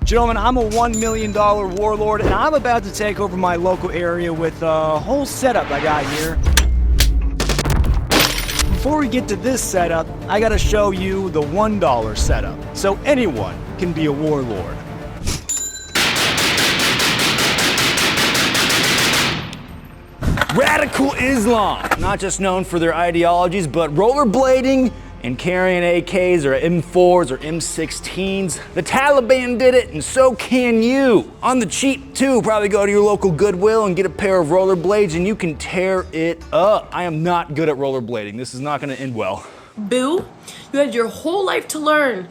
Gentlemen, I'm a $1 million warlord, and I'm about to take over my local area with a whole setup I got here. Before we get to this setup, I gotta show you the $1 setup, so anyone can be a warlord. Radical Islam, not just known for their ideologies, but rollerblading and carrying AKs or M4s or M16s. The Taliban did it, and so can you. On the cheap too, probably go to your local Goodwill and get a pair of rollerblades and you can tear it up. I am not good at rollerblading. This is not gonna end well. Boo, you had your whole life to learn.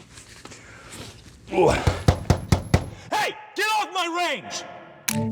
Ooh. Hey, get off my range!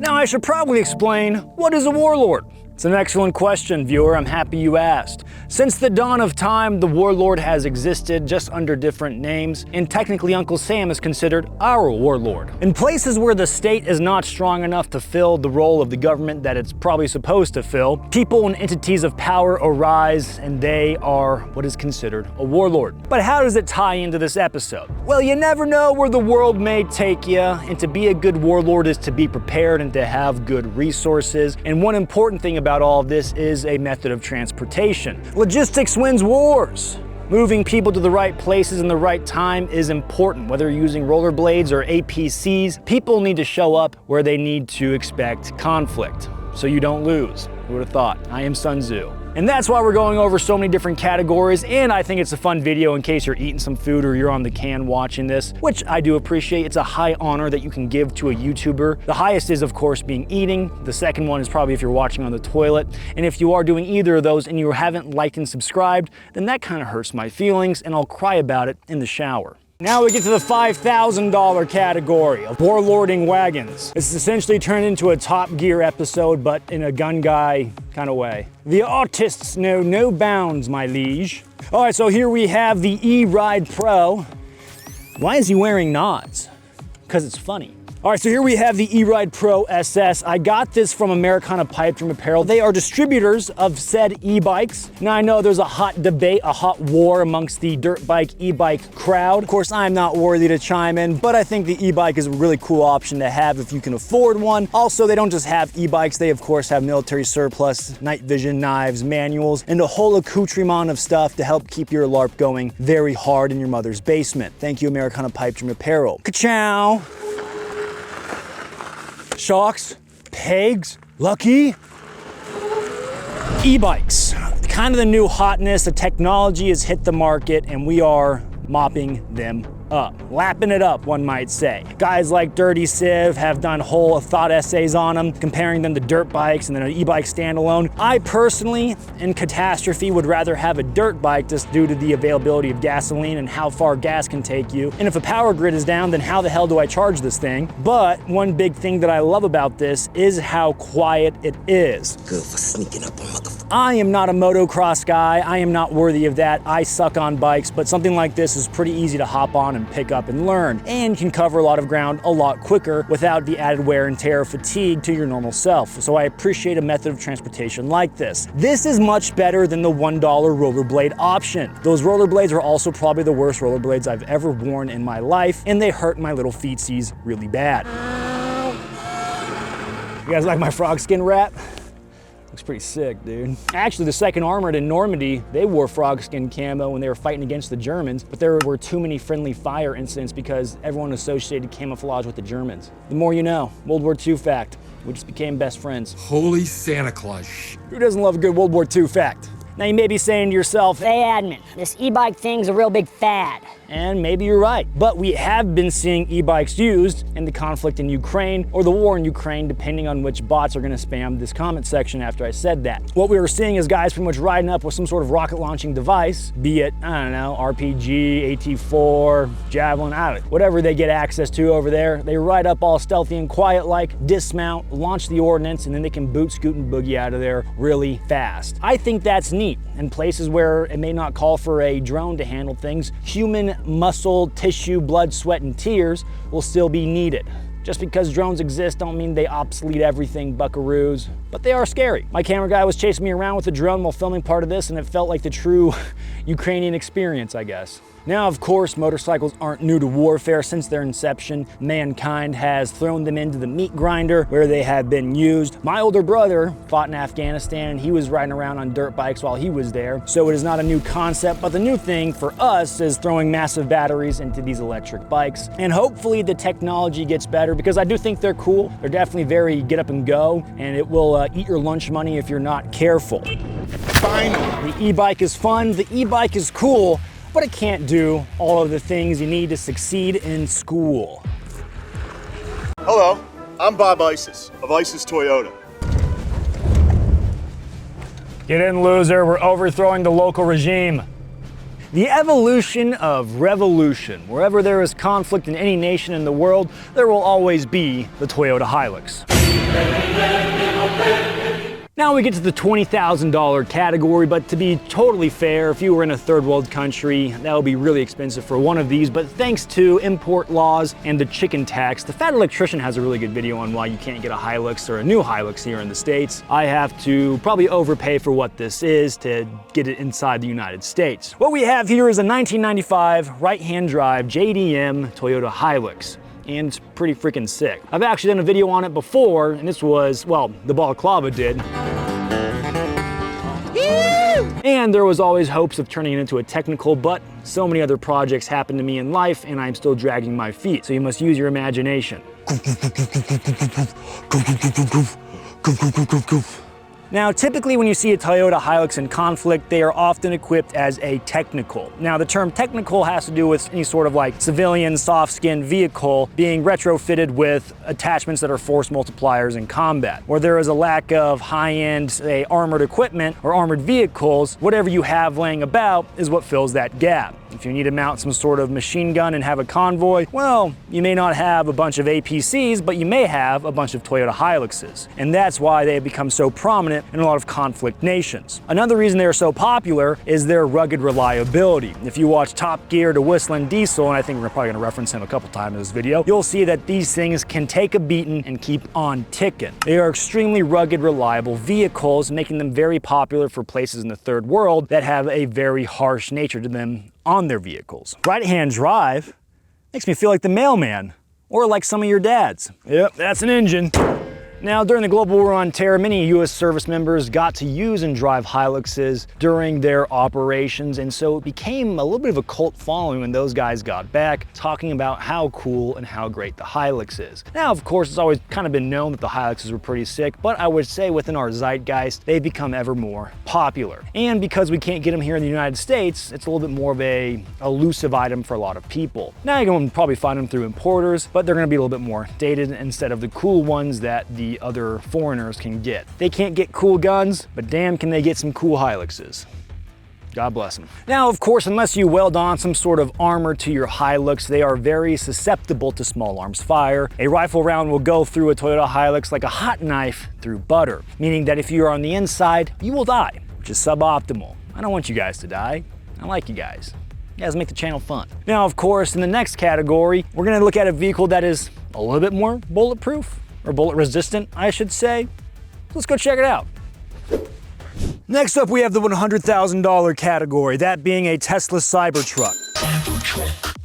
Now I should probably explain, what is a warlord? It's an excellent question, viewer. I'm happy you asked. Since the dawn of time, the warlord has existed just under different names, and technically Uncle Sam is considered our warlord. In places where the state is not strong enough to fill the role of the government that it's probably supposed to fill, people and entities of power arise, and they are what is considered a warlord. But how does it tie into this episode? Well, you never know where the world may take you, and to be a good warlord is to be prepared and to have good resources. And one important thing about all of this is a method of transportation. Logistics wins wars. Moving people to the right places in the right time is important. Whether you're using rollerblades or APCs, people need to show up where they need to expect conflict, so you don't lose. Who would have thought? I am Sun Tzu. And that's why we're going over so many different categories, and I think it's a fun video in case you're eating some food or you're on the can watching this, which I do appreciate. It's a high honor that you can give to a YouTuber. The highest is, of course, being eating. The second one is probably if you're watching on the toilet. And if you are doing either of those and you haven't liked and subscribed, then that kind of hurts my feelings, and I'll cry about it in the shower. Now we get to the $5,000 category of warlording wagons. This is essentially turned into a Top Gear episode, but in a gun guy kind of way. The artists know no bounds, my liege. All right, so here we have the E-Ride Pro. Why is he wearing nods? Because it's funny. All right, so here we have the E-Ride Pro SS. I got this from Americana Pipe Dream Apparel. They are distributors of said e-bikes. Now I know there's a hot debate, a hot war amongst the dirt bike, e-bike crowd. Of course, I'm not worthy to chime in, but I think the e-bike is a really cool option to have if you can afford one. Also, they don't just have e-bikes. They of course have military surplus, night vision, knives, manuals, and a whole accoutrement of stuff to help keep your LARP going very hard in your mother's basement. Thank you, Americana Pipe Dream Apparel. Ka-chow. Shocks, pegs, lucky. E-bikes, kind of the new hotness. The technology has hit the market and we are mopping them up, lapping it up, one might say. Guys like Dirty Civ have done whole thought essays on them, comparing them to dirt bikes and then an e-bike standalone. I personally, in catastrophe, would rather have a dirt bike just due to the availability of gasoline and how far gas can take you. And if a power grid is down, then how the hell do I charge this thing? But one big thing that I love about this is how quiet it is. Good for sneaking up on motherfuckers. I am not a motocross guy. I am not worthy of that. I suck on bikes, but something like this is pretty easy to hop on and pick up and learn, and can cover a lot of ground a lot quicker without the added wear and tear or fatigue to your normal self. So I appreciate a method of transportation like this. This is much better than the $1 rollerblade option. Those rollerblades are also probably the worst rollerblades I've ever worn in my life, and they hurt my little feetsies really bad. You guys like my frog skin wrap? Looks pretty sick, dude. Actually, the 2nd Armored in Normandy, they wore frog skin camo when they were fighting against the Germans, but there were too many friendly fire incidents because everyone associated camouflage with the Germans. The more you know. World War II fact. We just became best friends. Holy Santa Claus. Who doesn't love a good World War II fact? Now you may be saying to yourself, hey admin, this e-bike thing's a real big fad. And maybe you're right, but we have been seeing e-bikes used in the conflict in Ukraine or the war in Ukraine, depending on which bots are gonna spam this comment section after I said that. What we were seeing is guys pretty much riding up with some sort of rocket launching device, be it, I don't know, RPG, AT-4, Javelin, I don't know, whatever they get access to over there. They ride up all stealthy and quiet like, dismount, launch the ordnance, and then they can boot, scoot, and boogie out of there really fast. I think that's neat. In places where it may not call for a drone to handle things, human muscle, tissue, blood, sweat, and tears will still be needed. Just because drones exist don't mean they obsolete everything, buckaroos, but they are scary. My camera guy was chasing me around with a drone while filming part of this, and it felt like the true Ukrainian experience, I guess. Now, of course, motorcycles aren't new to warfare. Since their inception, mankind has thrown them into the meat grinder where they have been used. My older brother fought in Afghanistan and he was riding around on dirt bikes while he was there. So it is not a new concept, but the new thing for us is throwing massive batteries into these electric bikes. And hopefully the technology gets better, because I do think they're cool. They're definitely very get up and go, and it will eat your lunch money if you're not careful. Finally. The e-bike is fun, the e-bike is cool, but it can't do all of the things you need to succeed in school. Hello, I'm Bob Isis of Isis Toyota. Get in, loser, we're overthrowing the local regime. The evolution of revolution. Wherever there is conflict in any nation in the world, there will always be the Toyota Hilux. Now we get to the $20,000 category, but to be totally fair, if you were in a third world country, that would be really expensive for one of these, but thanks to import laws and the chicken tax, the Fat Electrician has a really good video on why you can't get a Hilux or a new Hilux here in the States. I have to probably overpay for what this is to get it inside the United States. What we have here is a 1995 right-hand drive JDM Toyota Hilux. And it's pretty freaking sick. I've actually done a video on it before, and this was, well, the Balaclava did. And there was always hopes of turning it into a technical, but so many other projects happened to me in life, and I'm still dragging my feet. So you must use your imagination. Now, typically when you see a Toyota Hilux in conflict, they are often equipped as a technical. Now, the term technical has to do with any sort of like civilian soft-skinned vehicle being retrofitted with attachments that are force multipliers in combat. Where there is a lack of high-end, say, armored equipment or armored vehicles, whatever you have laying about is what fills that gap. If you need to mount some sort of machine gun and have a convoy, well, you may not have a bunch of APCs, but you may have a bunch of Toyota Hiluxes. And that's why they have become so prominent in a lot of conflict nations. Another reason they are so popular is their rugged reliability. If you watch Top Gear to Whistling Diesel, and I think we're probably gonna reference him a couple times in this video, you'll see that these things can take a beating and keep on ticking. They are extremely rugged, reliable vehicles, making them very popular for places in the third world that have a very harsh nature to them on their vehicles. Right-hand drive makes me feel like the mailman, or like some of your dads. Yep, that's an engine. Now, during the global war on terror, many U.S. service members got to use and drive Hiluxes during their operations, and so it became a little bit of a cult following when those guys got back, talking about how cool and how great the Hilux is. Now, of course, it's always kind of been known that the Hiluxes were pretty sick, but I would say within our zeitgeist, they've become ever more popular. And because we can't get them here in the United States, it's a little bit more of a elusive item for a lot of people. Now, you can probably find them through importers, but they're gonna be a little bit more dated instead of the cool ones that the other foreigners can get. They can't get cool guns, but damn can they get some cool Hiluxes. God bless them. Now, of course, unless you weld on some sort of armor to your Hilux, they are very susceptible to small arms fire. A rifle round will go through a Toyota Hilux like a hot knife through butter, meaning that if you are on the inside, you will die, which is suboptimal. I don't want you guys to die. I like you guys. You guys make the channel fun. Now, of course, in the next category, we're gonna look at a vehicle that is a little bit more bulletproof, or bullet resistant, I should say. Let's go check it out. Next up, we have the $100,000 category, that being a Tesla Cybertruck.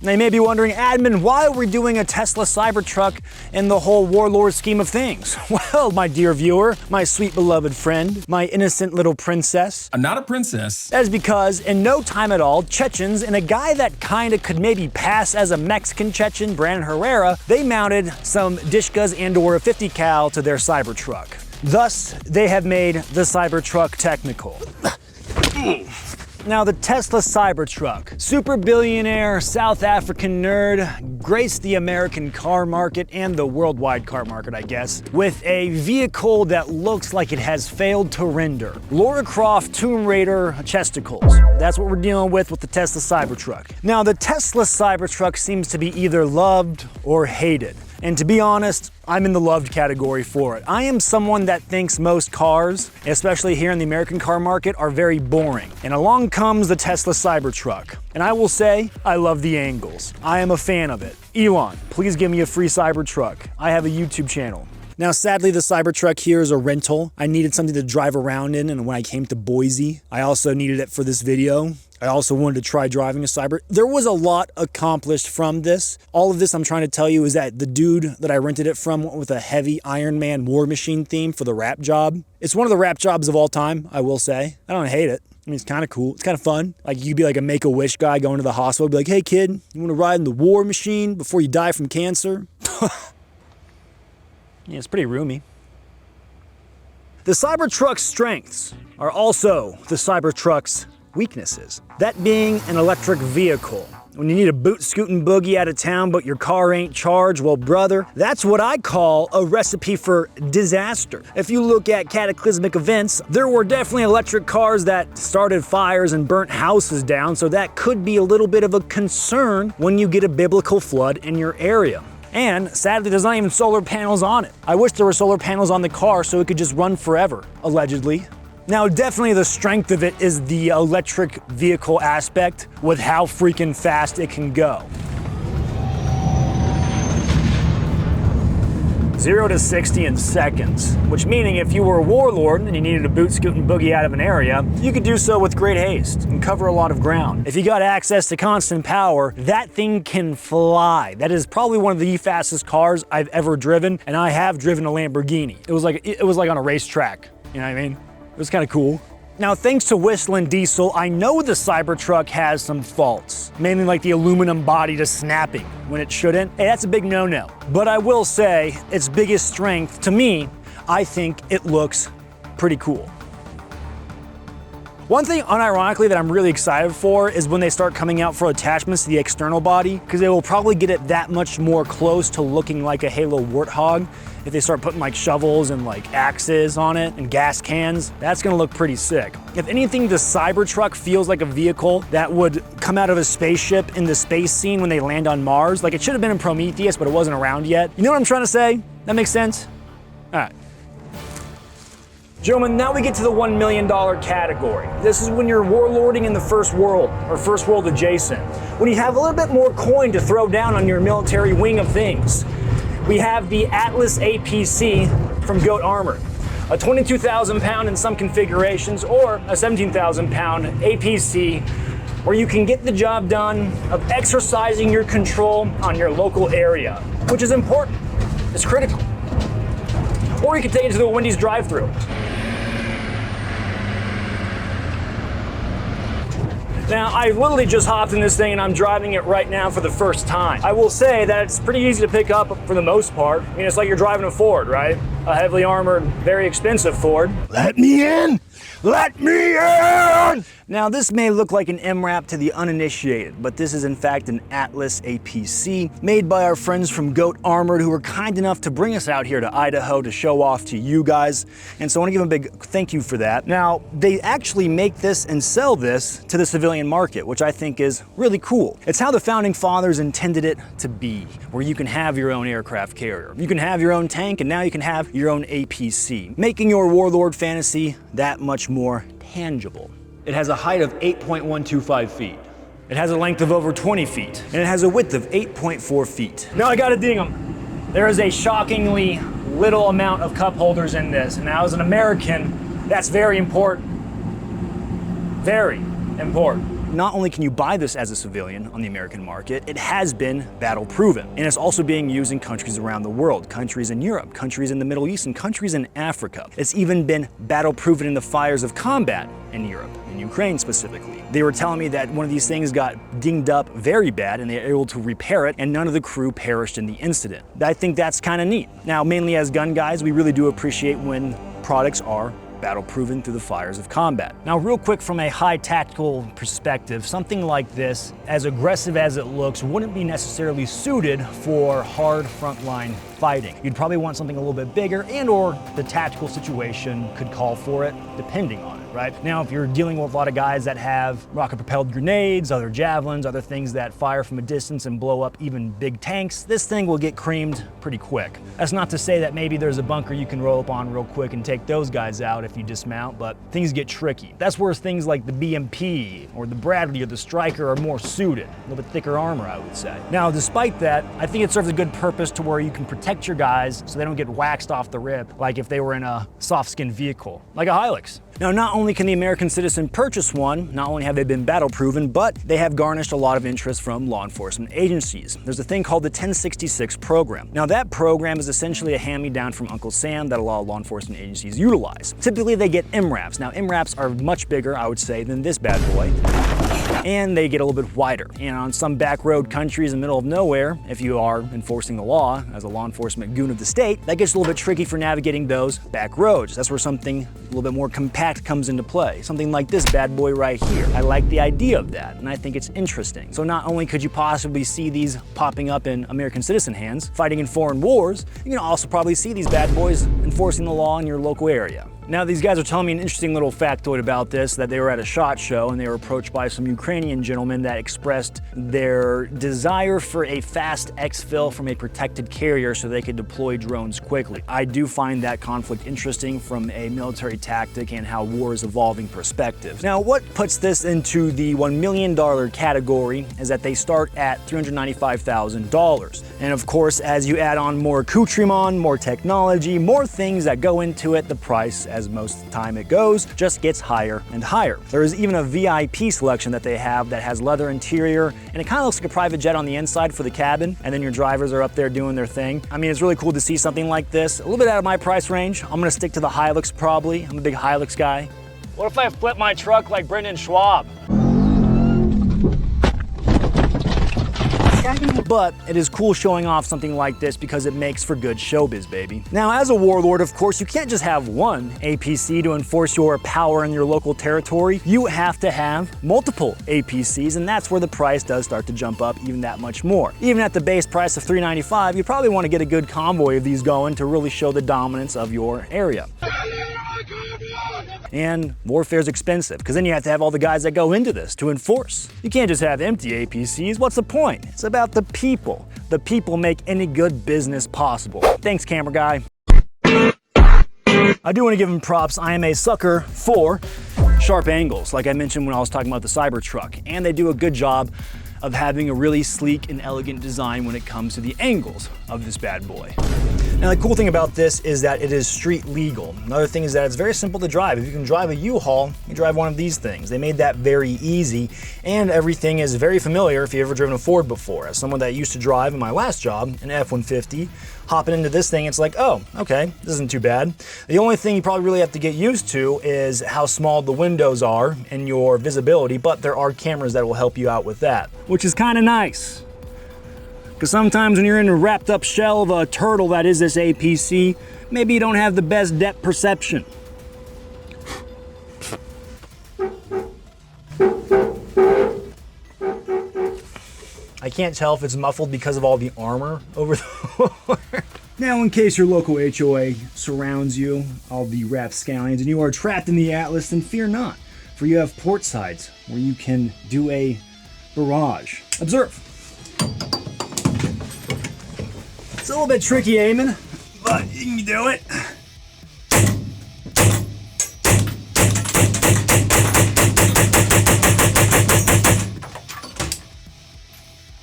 Now you may be wondering, admin, why are we doing a Tesla Cybertruck in the whole Warlord scheme of things? Well, my dear viewer, my sweet beloved friend, my innocent little princess. I'm not a princess. That is because in no time at all, Chechens and a guy that kinda could maybe pass as a Mexican Chechen, Brandon Herrera, they mounted some Dishkas and or a 50 cal to their Cybertruck. Thus, they have made the Cybertruck technical. Now, the Tesla Cybertruck, super billionaire South African nerd, graced the American car market and the worldwide car market, I guess, with a vehicle that looks like it has failed to render. Lara Croft Tomb Raider chesticles. That's what we're dealing with the Tesla Cybertruck. Now, the Tesla Cybertruck seems to be either loved or hated. And to be honest, I'm in the loved category for it. I am someone that thinks most cars, especially here in the American car market, are very boring. And along comes the Tesla Cybertruck. And I will say, I love the angles. I am a fan of it. Elon, please give me a free Cybertruck. I have a YouTube channel. Now, sadly, the Cybertruck here is a rental. I needed something to drive around in, and when I came to Boise, I also needed it for this video. I also wanted to try driving a Cyber. There was a lot accomplished from this. All of this I'm trying to tell you is that the dude that I rented it from went with a heavy Iron Man War Machine theme for the wrap job. It's one of the wrap jobs of all time, I will say. I don't hate it. I mean, it's kind of cool. It's kind of fun. Like, you'd be like a Make-A-Wish guy going to the hospital, be like, hey kid, you want to ride in the War Machine before you die from cancer? Yeah, it's pretty roomy. The Cybertruck's strengths are also the Cybertruck's weaknesses. That being an electric vehicle. When you need a boot scootin' boogie out of town but your car ain't charged, well brother, that's what I call a recipe for disaster. If you look at cataclysmic events, there were definitely electric cars that started fires and burnt houses down, so that could be a little bit of a concern when you get a biblical flood in your area. And sadly, there's not even solar panels on it. I wish there were solar panels on the car so it could just run forever, allegedly. Now, definitely the strength of it is the electric vehicle aspect with how freaking fast it can go. 0 to 60 in seconds, which meaning if you were a warlord and you needed to boot scoot and boogie out of an area, you could do so with great haste and cover a lot of ground. If you got access to constant power, that thing can fly. That is probably one of the fastest cars I've ever driven, and I have driven a Lamborghini. It was like on a racetrack, you know what I mean? It was kind of cool. Now, thanks to Whistling Diesel, I know the Cybertruck has some faults, mainly like the aluminum body just snapping when it shouldn't. Hey, that's a big no-no. But I will say, its biggest strength, to me, I think it looks pretty cool. One thing, unironically, that I'm really excited for is when they start coming out for attachments to the external body, because they will probably get it that much more close to looking like a Halo Warthog. If they start putting like shovels and like axes on it and gas cans, that's gonna look pretty sick. If anything, the Cybertruck feels like a vehicle that would come out of a spaceship in the space scene when they land on Mars. Like, it should have been in Prometheus, but it wasn't around yet. You know what I'm trying to say? That makes sense? All right. Gentlemen, now we get to the $1 million category. This is when you're warlording in the first world, or first world adjacent. When you have a little bit more coin to throw down on your military wing of things. We have the Atlas APC from Goat Armored, a 22,000 pound in some configurations, or a 17,000 pound APC, where you can get the job done of exercising your control on your local area, which is important. It's critical. Or you can take it to the Wendy's drive-thru. Now, I literally just hopped in this thing and I'm driving it right now for the first time. I will say that it's pretty easy to pick up for the most part. I mean, it's like you're driving a Ford, right? A heavily armored, very expensive Ford. Let me in! Let me in! Now, this may look like an MRAP to the uninitiated, but this is in fact an Atlas APC made by our friends from Goat Armored, who were kind enough to bring us out here to Idaho to show off to you guys. And so I want to give them a big thank you for that. Now, they actually make this and sell this to the civilian market, which I think is really cool. It's how the founding fathers intended it to be, where you can have your own aircraft carrier, you can have your own tank, and now you can have your own APC, making your warlord fantasy that much more tangible. It has a height of 8.125 feet. It has a length of over 20 feet, and it has a width of 8.4 feet. Now I gotta ding them. There is a shockingly little amount of cup holders in this, and now as an American, that's very important. Very important. Not only can you buy this as a civilian on the American market, it has been battle proven. And it's also being used in countries around the world, countries in Europe, countries in the Middle East, and countries in Africa. It's even been battle proven in the fires of combat in Europe, in Ukraine specifically. They were telling me that one of these things got dinged up very bad and they were able to repair it, and none of the crew perished in the incident. I think that's kind of neat. Now, mainly as gun guys, we really do appreciate when products are battle proven through the fires of combat. Now, real quick, from a high tactical perspective, something like this, as aggressive as it looks, wouldn't be necessarily suited for hard frontline fighting. You'd probably want something a little bit bigger, and or the tactical situation could call for it, depending on it, right? Now, if you're dealing with a lot of guys that have rocket-propelled grenades, other javelins, other things that fire from a distance and blow up even big tanks, this thing will get creamed pretty quick. That's not to say that maybe there's a bunker you can roll up on real quick and take those guys out if you dismount, but things get tricky. That's where things like the BMP or the Bradley or the Stryker are more suited. A little bit thicker armor, I would say. Now, despite that, I think it serves a good purpose to where you can protect your guys so they don't get waxed off the rip like if they were in a soft-skinned vehicle, like a Hilux. Now, not only can the American citizen purchase one, not only have they been battle proven, but they have garnished a lot of interest from law enforcement agencies. There's a thing called the 1066 program. Now, that program is essentially a hand-me-down from Uncle Sam that a lot of law enforcement agencies utilize. Typically, they get MRAPs. Now, MRAPs are much bigger, I would say, than this bad boy, and they get a little bit wider. And on some back road countries in the middle of nowhere, if you are enforcing the law as a law enforcement goon of the state, that gets a little bit tricky for navigating those back roads. That's where something a little bit more compact comes into play. Something like this bad boy right here. I like the idea of that, and I think it's interesting. So not only could you possibly see these popping up in American citizen hands, fighting in foreign wars, you can also probably see these bad boys enforcing the law in your local area. Now, these guys are telling me an interesting little factoid about this, that they were at a SHOT Show and they were approached by some Ukrainian gentlemen that expressed their desire for a fast exfil from a protected carrier so they could deploy drones quickly. I do find that conflict interesting from a military tactic and how war is evolving perspective. Now, what puts this into the $1 million category is that they start at $395,000. And of course, as you add on more accoutrement, more technology, more things that go into it, the price, as most of the time it goes, just gets higher and higher. There is even a VIP selection that they have that has leather interior, and it kind of looks like a private jet on the inside for the cabin, and then your drivers are up there doing their thing. I mean, it's really cool to see something like this. A little bit out of my price range. I'm gonna stick to the Hilux probably. I'm a big Hilux guy. What if I flip my truck like Brendan Schwab? But it is cool showing off something like this because it makes for good showbiz, baby. Now, as a warlord, of course, you can't just have one APC to enforce your power in your local territory. You have to have multiple APCs, and that's where the price does start to jump up even that much more. Even at the base price of $395, you probably want to get a good convoy of these going to really show the dominance of your area. And warfare is expensive, because then you have to have all the guys that go into this to enforce. You can't just have empty APCs. What's the point? It's about the people. The people make any good business possible. Thanks, camera guy. I do want to give him props. I am a sucker for sharp angles, like I mentioned when I was talking about the Cybertruck, and they do a good job of having a really sleek and elegant design when it comes to the angles of this bad boy. Now, the cool thing about this is that it is street legal. Another thing is that it's very simple to drive. If you can drive a U-Haul, you drive one of these things. They made that very easy, and everything is very familiar if you've ever driven a Ford before. As someone that used to drive in my last job, an F-150, hopping into this thing, it's like, oh, okay, this isn't too bad. The only thing you probably really have to get used to is how small the windows are and your visibility, but there are cameras that will help you out with that, which is kind of nice. Because sometimes when you're in a wrapped up shell of a turtle that is this APC, maybe you don't have the best depth perception. I can't tell if it's muffled because of all the armor over the floor. Now, in case your local HOA surrounds you, all the rapscallions, and you are trapped in the Atlas, then fear not, for you have port sides where you can do a barrage. Observe. It's a little bit tricky aiming, but you can do it.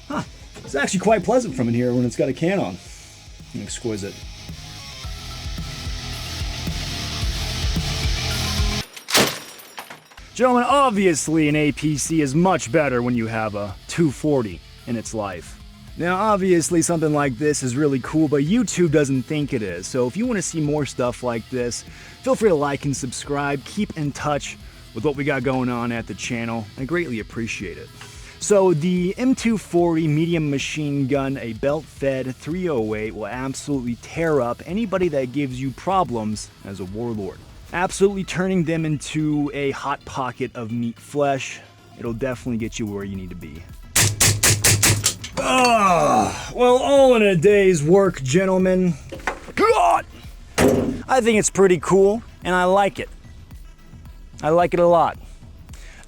Huh, it's actually quite pleasant from in here when it's got a can on. Exquisite. Gentlemen, obviously an APC is much better when you have a 240 in its life. Now, obviously something like this is really cool, but YouTube doesn't think it is. So if you want to see more stuff like this, feel free to like and subscribe. Keep in touch with what we got going on at the channel. I greatly appreciate it. So the M240 medium machine gun, a belt-fed 308, will absolutely tear up anybody that gives you problems as a warlord. Absolutely turning them into a hot pocket of meat flesh. It'll definitely get you where you need to be. Well, all in a day's work, gentlemen. God! I think it's pretty cool, and I like it. I like it a lot.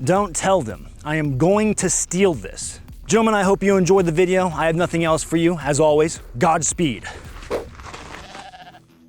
Don't tell them. I am going to steal this. Gentlemen, I hope you enjoyed the video. I have nothing else for you. As always, Godspeed.